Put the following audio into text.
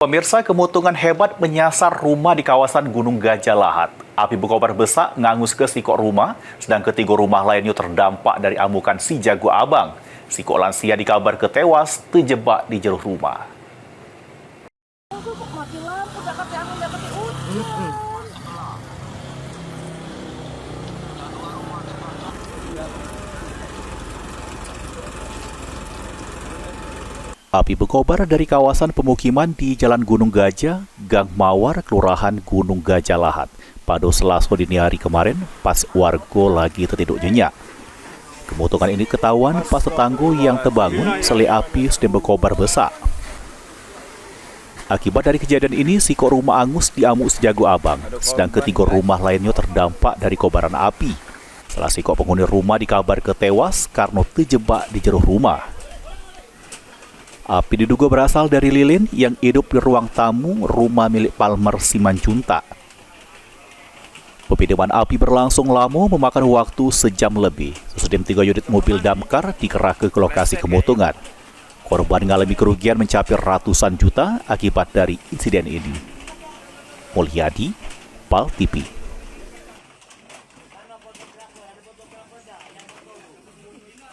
Pemirsa, kemutungan hebat menyasar rumah di kawasan Gunung Gajah Lahat. Api berkobar besar ngangus ke sikok rumah, sedang ketiga rumah lainnya terdampak dari amukan si jago abang. Sikok lansia dikabarkan tewas terjebak di jero rumah. Api berkobar dari kawasan pemukiman di Jalan Gunung Gajah, Gang Mawar, Kelurahan Gunung Gajah Lahat. Pada Selasa dini hari kemarin, pas warga lagi tertidur nyenyak. Kemutungan ini ketahuan pas tetangga yang terbangun setelah api sedang berkobar besar. Akibat dari kejadian ini, sikok rumah angus diamuk sejago abang, sedang ketiga rumah lainnya terdampak dari kobaran api. Salah sikok penghuni rumah dikabarkan tewas karena terjebak di jero rumah. Api diduga berasal dari lilin yang hidup di ruang tamu rumah milik Palmer Simanjuntak. Pemadaman api berlangsung lama memakan waktu sejam lebih. Sesudah 3 unit mobil damkar dikerahkan ke lokasi kemutungan. Korban mengalami kerugian mencapai ratusan juta akibat dari insiden ini. Mulyadi, PAL TV.